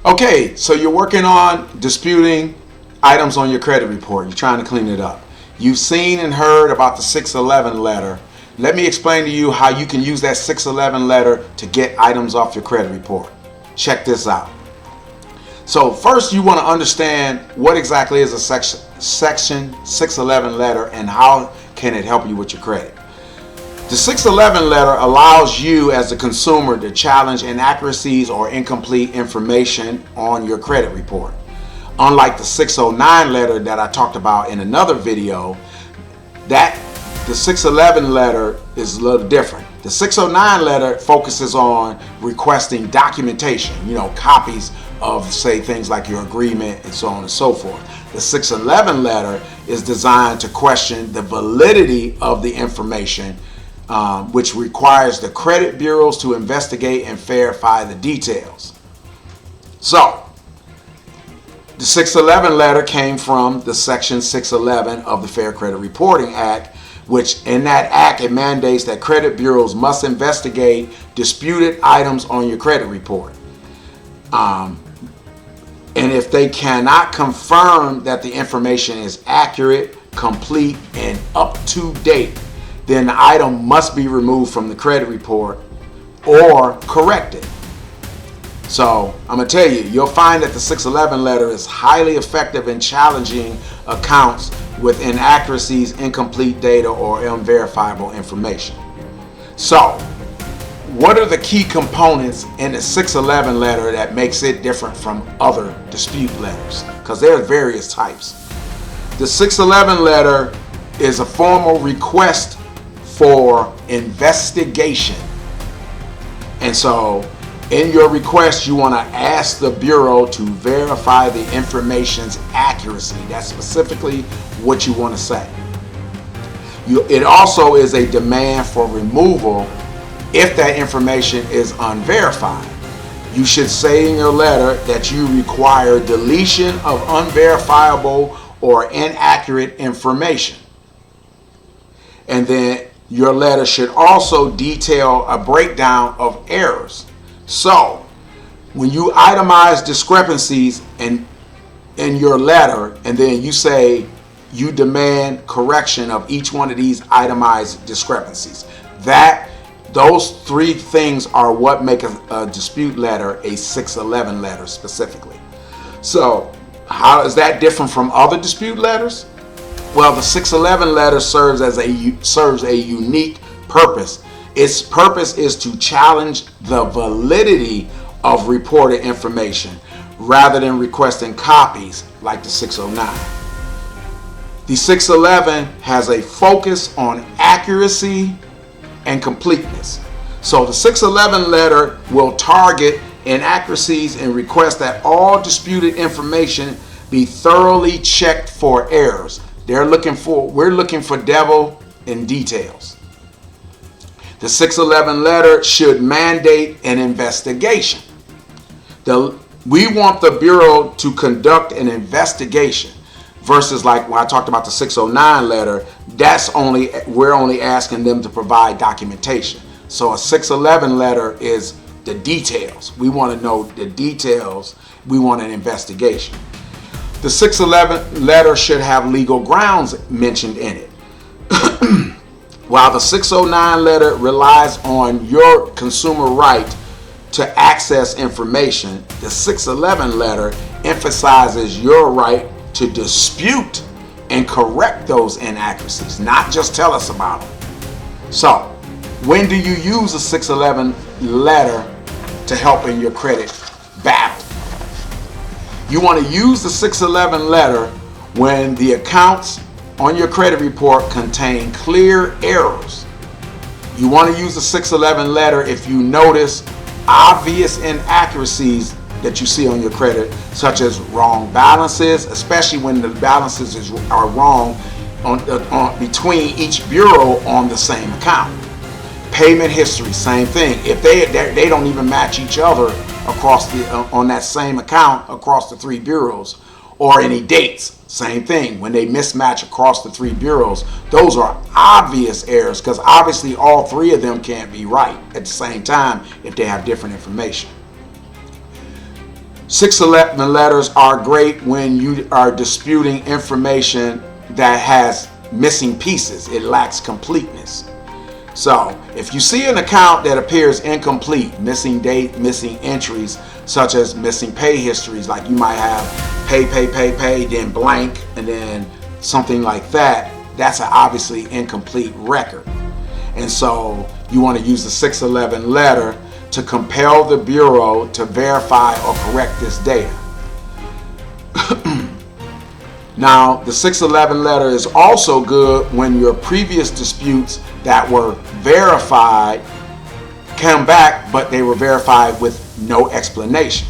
Okay, so you're working on disputing items on your credit report. You're trying to clean it up. You've seen and heard about the 611 letter. Let me explain to you how you can use that 611 letter to get items off your credit report. Check this out. So first you want to understand what exactly is a section 611 letter and how can it help you with your credit. The 611 letter allows you as a consumer to challenge inaccuracies or incomplete information on your credit report. Unlike the 609 letter that I talked about in another video, the 611 letter is a little different. The 609 letter focuses on requesting documentation, copies of, say, things like your agreement and so on and so forth. The 611 letter is designed to question the validity of the information, which requires the credit bureaus to investigate and verify the details. So, the 611 letter came from the Section 611 of the Fair Credit Reporting Act, which in that act it mandates that credit bureaus must investigate disputed items on your credit report. And if they cannot confirm that the information is accurate, complete, and up to date, then the item must be removed from the credit report or corrected. So I'm going to tell you, you'll find that the 611 letter is highly effective in challenging accounts with inaccuracies, incomplete data, or unverifiable information. So what are the key components in the 611 letter that makes it different from other dispute letters? Because there are various types. The 611 letter is a formal request for investigation. And so in your request, you want to ask the Bureau to verify the information's accuracy. That's specifically what you want to say. It also is a demand for removal if that information is unverified. You should say in your letter that you require deletion of unverifiable or inaccurate information. And then your letter should also detail a breakdown of errors. So, when you itemize discrepancies in your letter, and then you say you demand correction of each one of these itemized discrepancies, those three things are what make a dispute letter a 611 letter specifically. So, how is that different from other dispute letters? Well, the 611 letter serves a unique purpose. Its purpose is to challenge the validity of reported information rather than requesting copies like the 609. The 611 has a focus on accuracy and completeness. So the 611 letter will target inaccuracies and request that all disputed information be thoroughly checked for errors. We're looking for devil in details. The 611 letter should mandate an investigation. We want the Bureau to conduct an investigation versus like when I talked about the 609 letter, we're only asking them to provide documentation. So a 611 letter is the details. We want to know the details. We want an investigation. The 611 letter should have legal grounds mentioned in it. While the 609 letter relies on your consumer right to access information, the 611 letter emphasizes your right to dispute and correct those inaccuracies, not just tell us about them. So, when do you use a 611 letter to help in your credit battle? You want to use the 611 letter when the accounts on your credit report contain clear errors. You want to use the 611 letter if you notice obvious inaccuracies that you see on your credit, such as wrong balances, especially when the balances are wrong between each bureau on the same account. Payment history, same thing. If they don't even match each other across on that same account across the three bureaus, or any dates, same thing. When they mismatch across the three bureaus, those are obvious errors because obviously all three of them can't be right at the same time if they have different information. 611 letters are great when you are disputing information that has missing pieces. It lacks completeness. So if you see an account that appears incomplete, missing date, missing entries, such as missing pay histories, like you might have pay, then blank, and then something like that, that's an obviously incomplete record. And so you want to use the 611 letter to compel the Bureau to verify or correct this data. Now, the 611 letter is also good when your previous disputes that were verified come back, but they were verified with no explanation.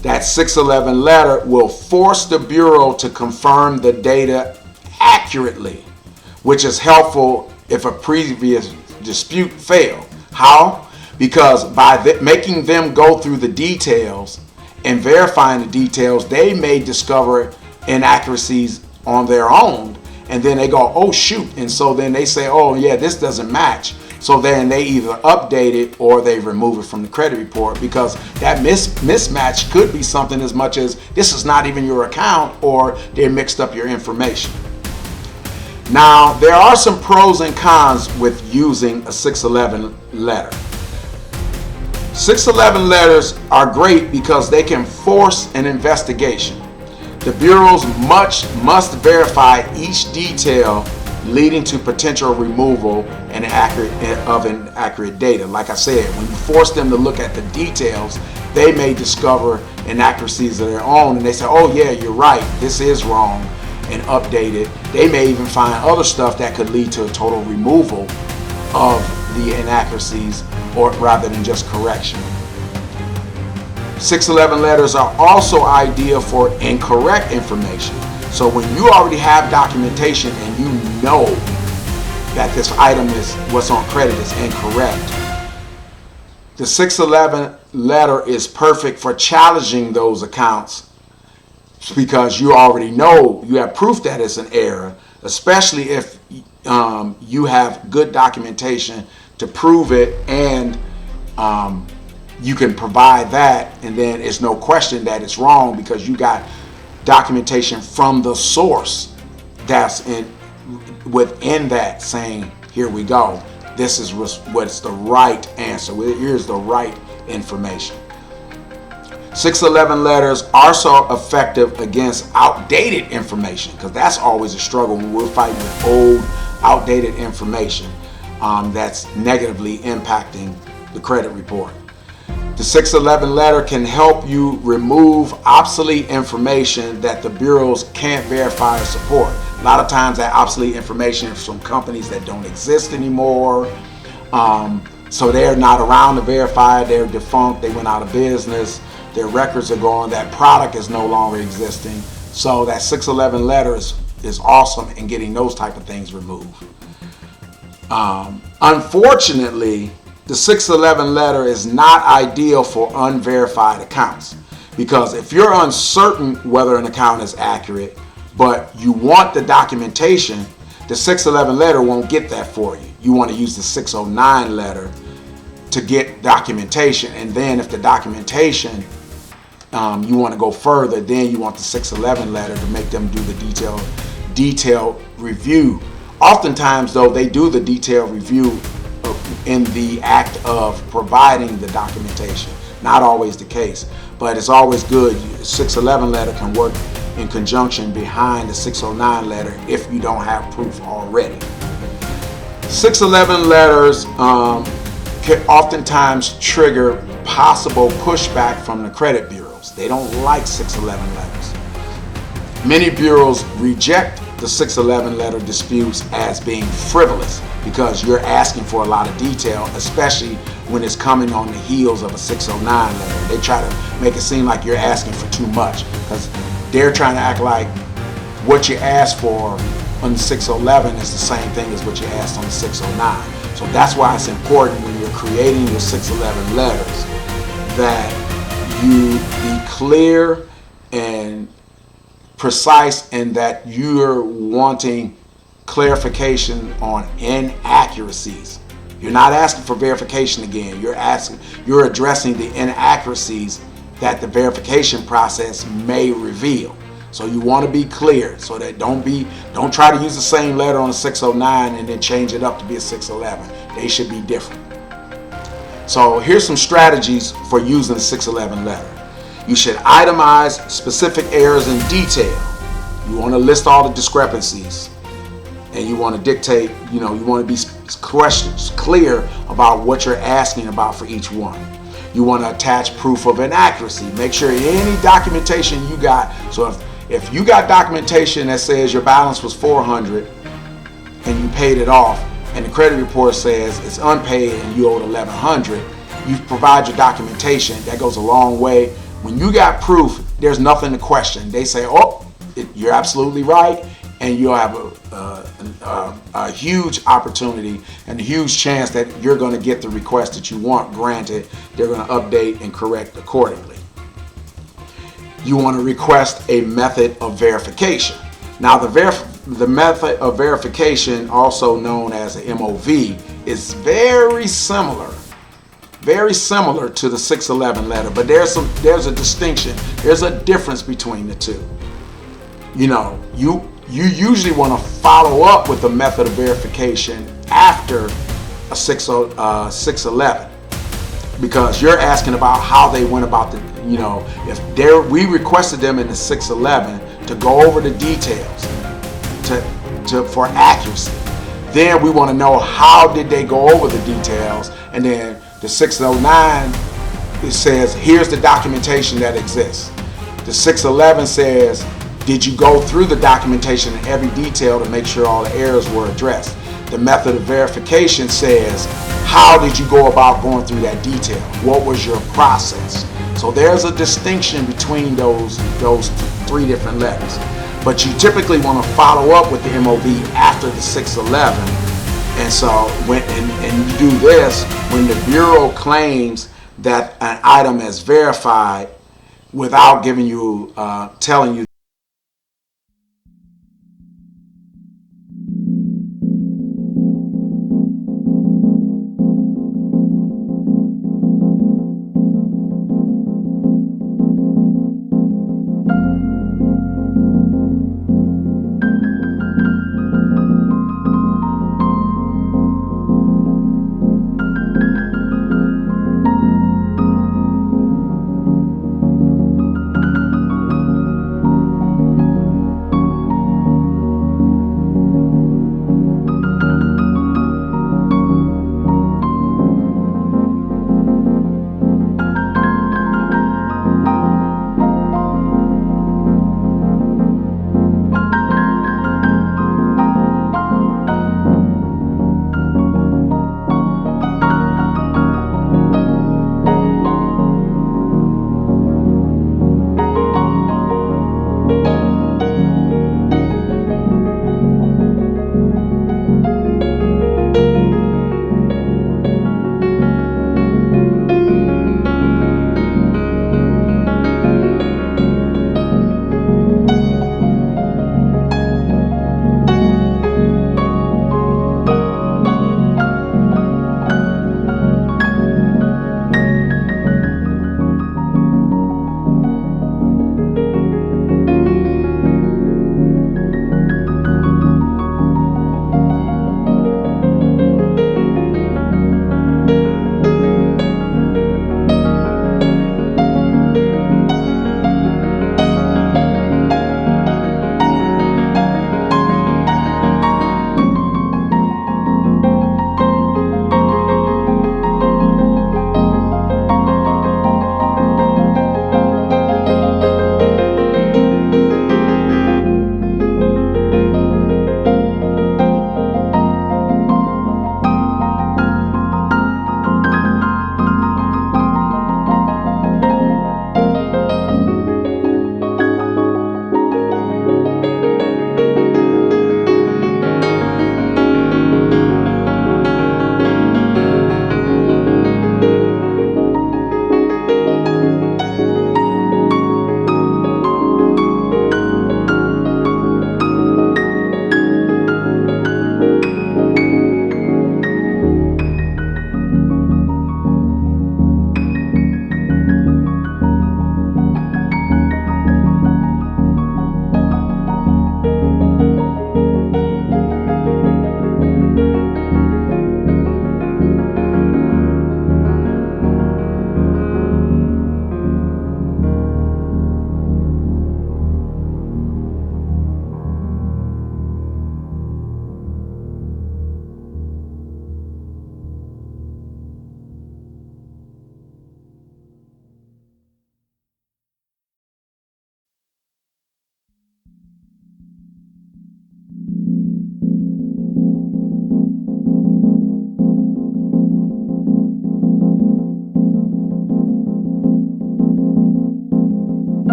That 611 letter will force the Bureau to confirm the data accurately, which is helpful if a previous dispute failed. How? Because by making them go through the details and verifying the details, they may discover inaccuracies on their own, and then they go, oh shoot, and so then they say, oh yeah, this doesn't match. So then they either update it or they remove it from the credit report, because that mismatch could be something as much as this is not even your account, or they mixed up your information. Now, there are some pros and cons with using a 611 letter. 611 letters are great because they can force an investigation. The bureaus must verify each detail leading to potential removal and inaccurate data. Like I said, when you force them to look at the details, they may discover inaccuracies of their own, and they say, oh yeah, you're right, this is wrong, and update it. They may even find other stuff that could lead to a total removal of the inaccuracies, or rather than just correction. 611 letters are also ideal for incorrect information. So when you already have documentation and you know that this item is what's on credit is incorrect, the 611 letter is perfect for challenging those accounts, because you already know, you have proof that it's an error, especially if you have good documentation to prove it, and you can provide that, and then it's no question that it's wrong because you got documentation from the source that's within that saying, here we go, this is what's the right answer, here's the right information. 611 letters are also effective against outdated information, because that's always a struggle when we're fighting with old, outdated information that's negatively impacting the credit report. The 611 letter can help you remove obsolete information that the bureaus can't verify or support. A lot of times that obsolete information is from companies that don't exist anymore. So they're not around to verify, they're defunct, they went out of business, their records are gone, that product is no longer existing. So that 611 letter is awesome in getting those type of things removed. Unfortunately, the 611 letter is not ideal for unverified accounts, because if you're uncertain whether an account is accurate, but you want the documentation, the 611 letter won't get that for you. You want to use the 609 letter to get documentation, and then if the documentation, you want to go further, then you want the 611 letter to make them do the detailed review. Oftentimes, though, they do the detailed review in the act of providing the documentation. Not always the case, but it's always good. 611 letter can work in conjunction behind the 609 letter if you don't have proof already. 611 letters can oftentimes trigger possible pushback from the credit bureaus. They don't like 611 letters. Many bureaus reject the 611 letter disputes as being frivolous, because you're asking for a lot of detail, especially when it's coming on the heels of a 609 letter. They try to make it seem like you're asking for too much, because they're trying to act like what you asked for on the 611 is the same thing as what you asked on the 609. So that's why it's important when you're creating your 611 letters that you be clear and precise, and that you're wanting clarification on inaccuracies. You're not asking for verification again. You're addressing the inaccuracies that the verification process may reveal. So you want to be clear, so that don't try to use the same letter on a 609 and then change it up to be a 611. They should be different. So here's some strategies for using the 611 letter. You should itemize specific errors in detail. You want to list all the discrepancies, and you want to dictate, you want to be questions clear about what you're asking about for each one. You want to attach proof of inaccuracy. Make sure any documentation you got, so if you got documentation that says your balance was 400 and you paid it off, and the credit report says it's unpaid and you owed 1100, you provide your documentation. That goes a long way. When you got proof, there's nothing to question. They say, oh, you're absolutely right, and you'll have a huge opportunity and a huge chance that you're going to get the request that you want granted. They're going to update and correct accordingly. You want to request a method of verification. Now, the method of verification, also known as an MOV, is very similar to the 611 letter, but there's a distinction. There's a difference between the two. You usually want to follow up with the method of verification after a 611, because you're asking about how they went about if we requested them in the 611 to go over the details for accuracy. Then we want to know how did they go over the details, and then the 609, it says here's the documentation that exists. The 611 says, did you go through the documentation in every detail to make sure all the errors were addressed? The method of verification says, how did you go about going through that detail? What was your process? So there's a distinction between those three different letters. But you typically want to follow up with the MOV after the 611. And so when you do this, when the Bureau claims that an item is verified without giving you, telling you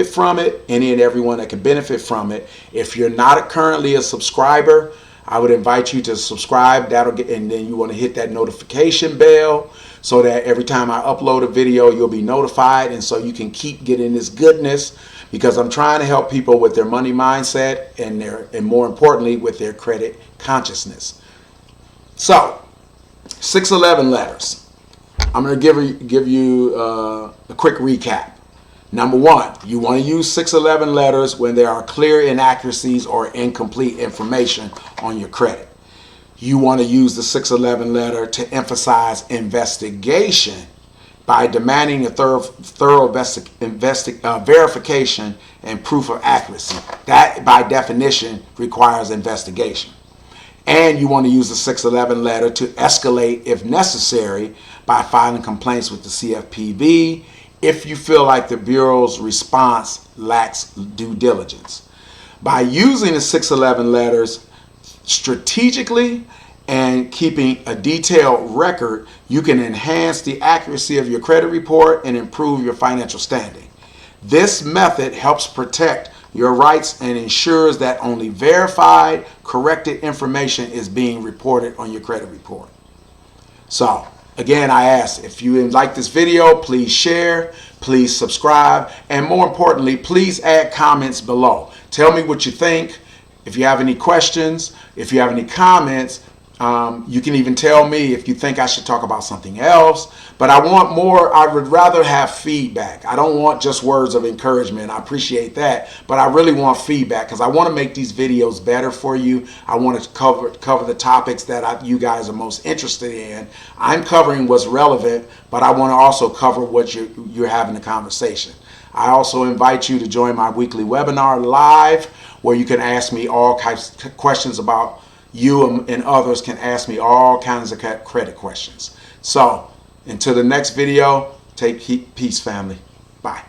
from it, any and everyone that can benefit from it. If you're not currently a subscriber, I would invite you to subscribe. That'll get, and then you want to hit that notification bell so that every time I upload a video, you'll be notified, and so you can keep getting this goodness, because I'm trying to help people with their money mindset and more importantly with their credit consciousness. So 611 letters. I'm going to give you a quick recap. Number one, you want to use 611 letters when there are clear inaccuracies or incomplete information on your credit. You want to use the 611 letter to emphasize investigation by demanding a thorough verification and proof of accuracy. That, by definition, requires investigation. And you want to use the 611 letter to escalate, if necessary, by filing complaints with the CFPB if you feel like the Bureau's response lacks due diligence. By using the 611 letters strategically and keeping a detailed record, you can enhance the accuracy of your credit report and improve your financial standing. This method helps protect your rights and ensures that only verified, corrected information is being reported on your credit report. So, again, I ask, if you like this video, please share, please subscribe, and more importantly, please add comments below. Tell me what you think. If you have any questions, if you have any comments, you can even tell me if you think I should talk about something else. But I want more. I would rather have feedback. I don't want just words of encouragement. I appreciate that, but I really want feedback, because I want to make these videos better for you. I want to cover the topics that you guys are most interested in. I'm covering what's relevant, but I want to also cover what you're having a conversation. I also invite you to join my weekly webinar live, where you can ask me all kinds of questions about you, and others can ask me all kinds of credit questions. So until the next video, take peace, family. Bye.